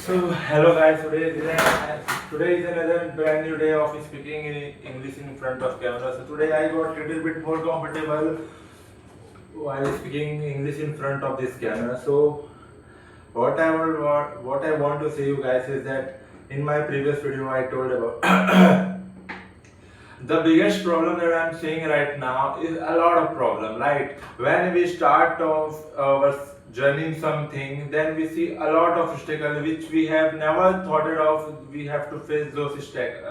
So hello guys, today is another brand new day of speaking in English in front of camera. So today I got a little bit more comfortable while speaking English in front of this camera. So what I want to say you guys is that in my previous video I told about the biggest problem that I'm seeing right now is a lot of problem, right? When we start off our journey in something, then we see a lot of obstacles which we have never thought of. We have to face those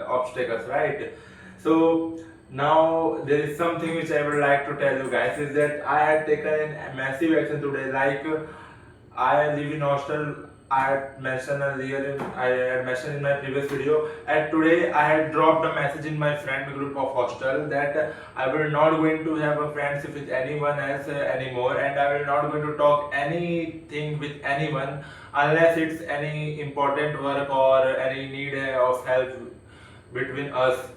obstacles, right? So now there is something which I would like to tell you guys is that I had taken a massive action today. I live in hostel. I had mentioned earlier. I had mentioned in my previous video. And today I had dropped a message in my friend group of hostel that I will not going to have a friendship with anyone else anymore, and I will not going to talk anything with anyone unless it's any important work or any need of help between us.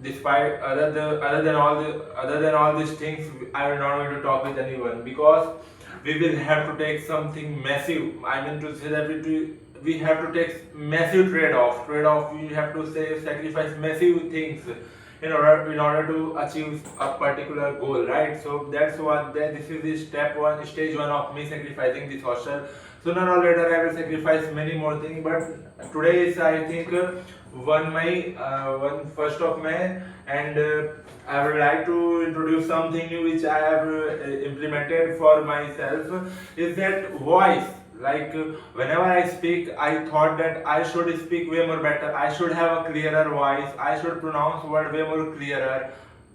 Despite other than all these things, I will not going to talk with anyone because we will have to take something massive. I mean to say that we have to take massive trade-off. We have to say sacrifice massive things in order to achieve a particular goal, right? So that's what this is the stage one of me sacrificing this hostel. Sooner or later I will sacrifice many more things, but today is I think 1st of May, and I would like to introduce something new which I have implemented for myself. Is that voice? Whenever I speak, I thought that I should speak way more better. I should have a clearer voice. I should pronounce word way more clearer.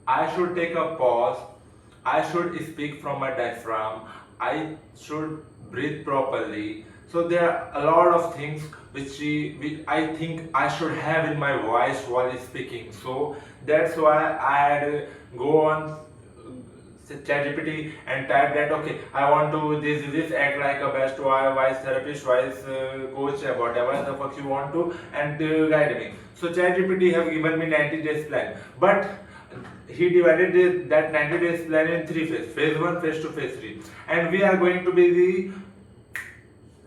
I should take a pause. I should speak from my diaphragm. I should breathe properly. So there are a lot of things which I think I should have in my voice while speaking. So that's why I had go on ChatGPT and type that okay, I want to this act like a best voice therapist, voice coach, whatever the fuck you want to, and guide me. So ChatGPT have given me 90 days plan, but he divided that 90 days plan in three phases: phase 1, phase 2, phase 3, and we are going to be the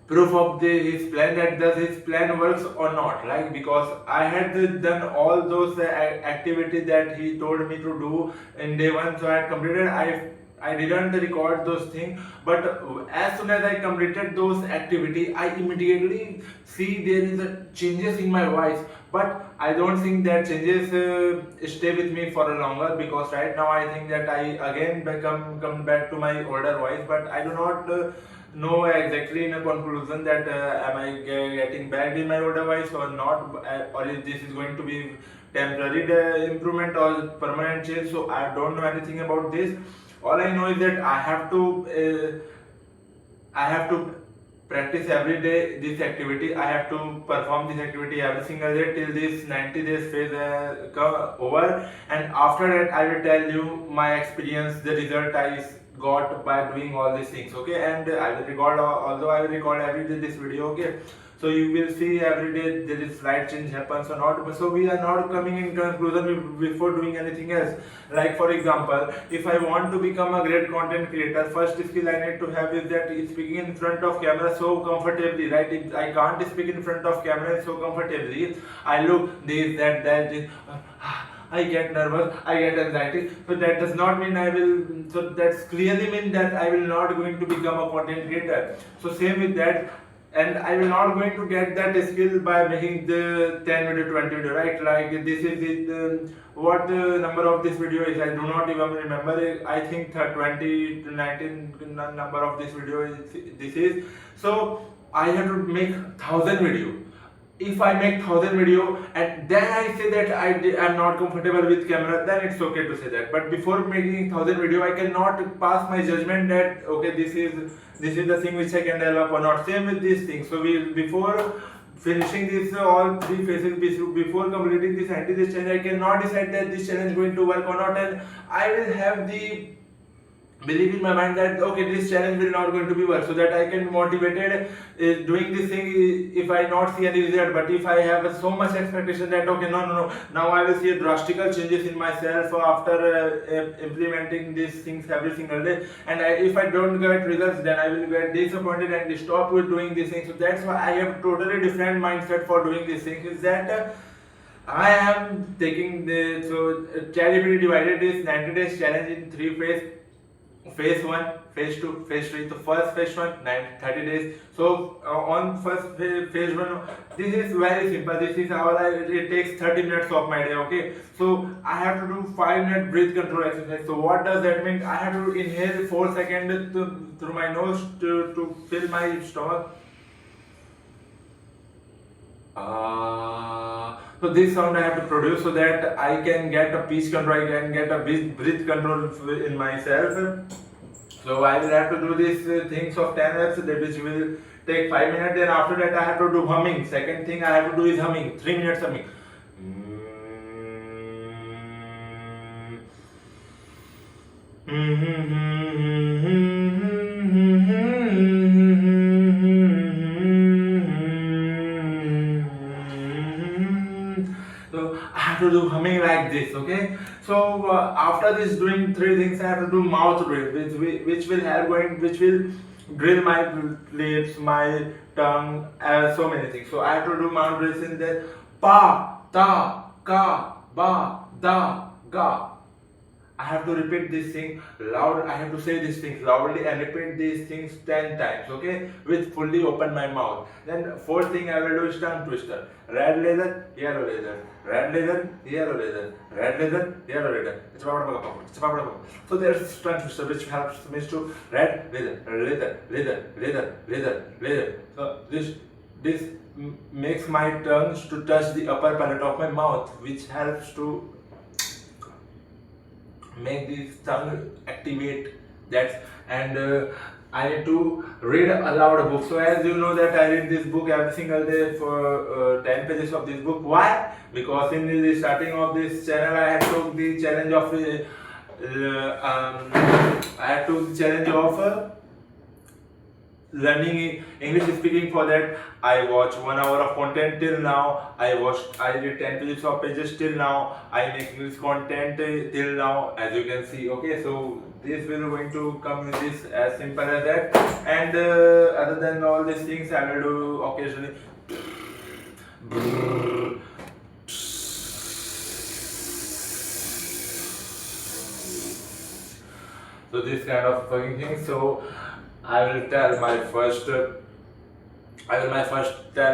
proof of his plan, that does his plan works or not, like because I had done all those activities that he told me to do in day one, so I had completed. I didn't record those things, but as soon as I completed those activity, I immediately see there is a changes in my voice. But I don't think that changes stay with me for a longer, because right now I think that I again come back to my older voice, but I do not know exactly in a conclusion that am I getting back in my older voice or not, or is this is going to be temporary improvement or permanent change. So I don't know anything about this. All I know is that I have to practice every day this activity. I have to perform this activity every single day till this 90 days phase come over, and after that I will tell you my experience, the result I got by doing all these things. Okay, and I will record, although I will record every day this video. Okay, so you will see every day there is slight change happens or not. So we are not coming in conclusion before doing anything else. Like for example, if I want to become a great content creator, first skill I need to have is that speaking in front of camera so comfortably, right? If I can't speak in front of camera so comfortably, I look this, that I get nervous, I get anxiety. So that does not mean I will. So that's clearly mean that I will not going to become a content creator. So same with that, and I will not going to get that skill by making the 10 video, 20 video, right? Like this is it. What number of this video is? I do not even remember. I think 20 to 19 number of this video is. So I have to make 1,000 video. If I make 1,000 video and then I say that I am not comfortable with camera, then it's okay to say that. But before making 1,000 video, I cannot pass my judgment that okay, this is the thing which I can develop or not. Same with these things. So before finishing this all three phases, before completing this anti-this challenge, I cannot decide that this challenge is going to work or not, and I will have the believe in my mind that okay, this challenge will not going to be work, so that I can be motivated doing this thing if I not see any result. But if I have so much expectation that okay, no, now I will see a drastical changes in myself after implementing these things every single day, and if I don't get results, then I will get disappointed and stop with doing these things. So that's why I have totally different mindset for doing these things, is that I am taking the ChatGPT divided this 90 days challenge in three phases. Phase 1, phase 2, phase 3. So first phase 1, 30 days. So on first phase 1, this is very simple. This is how it takes 30 minutes of my day. Okay, so I have to do 5-minute breath control exercise. So what does that mean? I have to inhale 4 seconds through my nose to fill my stomach. So this sound I have to produce so that I can get a peace control, I can get a breath control in myself. So I will have to do these things of 10 reps, which will take 5 minutes. Then after that I have to do humming. Second thing I have to do is humming, 3 minutes humming. So I have to do humming like this, okay? So after this doing three things, I have to do mouth drill, which will help which will drill my lips, my tongue, so many things. So I have to do mouth drills in the pa, ta, ka, ba, da, ga. I have to repeat this thing loud. I have to say these things loudly and repeat these things 10 times, okay? With fully open my mouth. Then fourth thing I will do is tongue twister. Red leather, yellow leather. Red leather, yellow leather. Red leather, yellow leather. So there's tongue twister which helps me to red leather. So this makes my tongue to touch the upper palate of my mouth, which helps to make this tongue activate that. And I need to read aloud a book. So as you know that I read this book every single day for 10 pages of this book. Why? Because in the starting of this channel I had took the challenge of learning English speaking. For that I watch 1 hour of content till now. I did 10 pages till now. I make English content till now, as you can see. Okay, so this will going to come with this as simple as that. And other than all these things, I will do occasionally. So this kind of fucking thing. So I will tell my first tell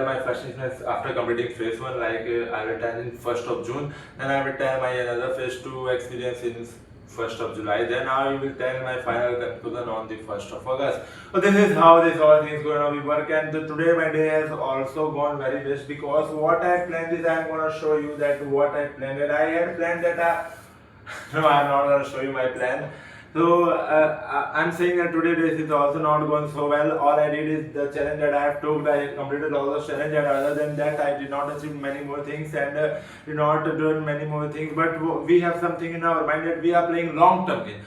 my first instance after completing phase 1, like I will tell in 1st of June, then I will tell my another phase 2 experience in 1st of July, then I will tell my final conclusion on the 1st of August. So this is how this all things going to be work. And today my day has also gone very best, because what I planned is I am going to show you that what I planned. And I had planned that no, I am not going to show you my plan. So I'm saying that today this is also not going so well. All I did is the challenge that I have took. I completed all the challenge, and other than that, I did not achieve many more things and did not do many more things. But we have something in our mind that we are playing long term game.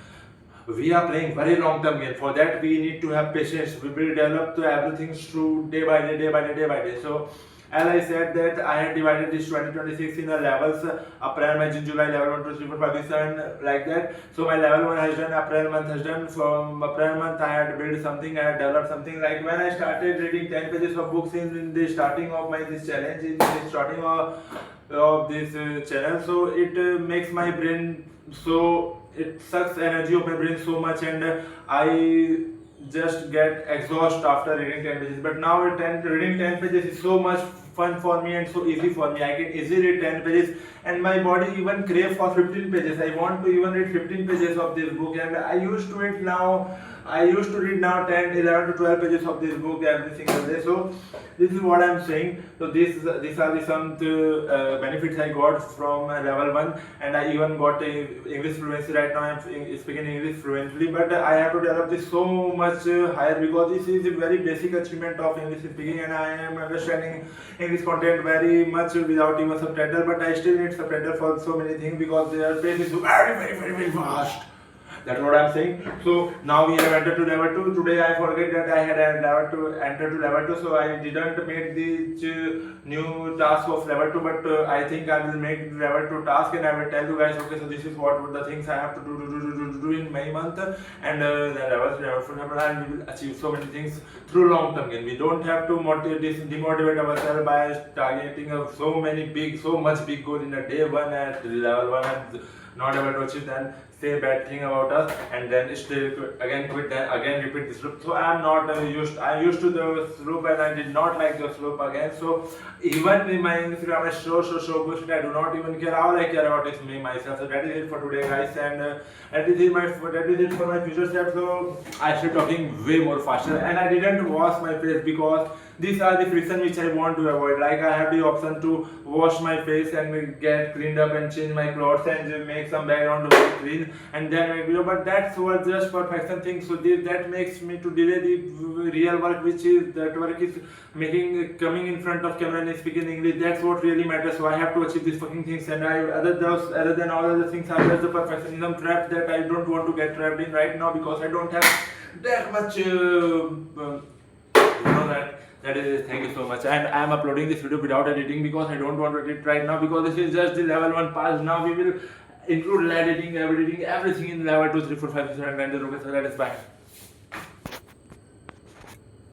We are playing very long term game. For that, we need to have patience. We will develop to everything through day by day. So as I said that I had divided this 2026 in the levels, April, May, June, July, level 1, 2, 3, 4, 5, 6, 7, like that. So my level 1 has done, April month has done. From April month I had built something, I had developed something. Like when I started reading 10 pages of books in the starting of this challenge, in the starting of this channel, so it makes my brain, so it sucks energy of my brain so much, and I just get exhausted after reading 10 pages. But now reading 10 pages is so much fun for me and so easy for me. I can easily read 10 pages, and my body even crave for 15 pages. I want to even read 15 pages of this book, and I used to read now 10, 11 to 12 pages of this book every single day. So this is what I'm saying. So these are the some benefits I got from level 1, and I even got English fluency. Right now I'm speaking English fluently, but I have to develop this so much higher, because this is a very basic achievement of English speaking, and I am understanding English content very much without even subtitle. But I still need subtitle for so many things, because their pace is very vast. That's what I'm saying. So now we have entered to level 2. Today I forget that I had a level to enter to level 2, so I didn't make the new task of level 2, but I think I will make the level 2 task and I will tell you guys, okay, so this is what the things I have to do in May month, and then level 4 and we will achieve so many things through long term gain. We don't have to demotivate ourselves by targeting so much big goal in a day one at level 1 and not able to achieve, then say bad thing about us and then still again quit, then again repeat this loop. So I'm not I used to the loop and I did not like the loop again. So even in my Instagram is so good, I do not even care. All I care about is me myself. So that is it for today, guys, and that is it for my future steps. So I started talking way more faster and I didn't wash my face because these are the friction which I want to avoid. Like I have the option to wash my face and get cleaned up and change my clothes and make some background to be clean and then make video. But that's was just perfection thing. So that makes me to delay the real work, which is that work is coming in front of camera and speaking English. That's what really matters. So I have to achieve these fucking things. And other than all other things, are just the perfectionism trap that I don't want to get trapped in right now because I don't have that much. That. That is it. Thank you so much. And I am uploading this video without editing because I don't want to edit right now because this is just the level 1 pass. Now we will include editing, everything in level 2, 3, 4, 5, 6, 7, 9, 10. Okay, so that is bye.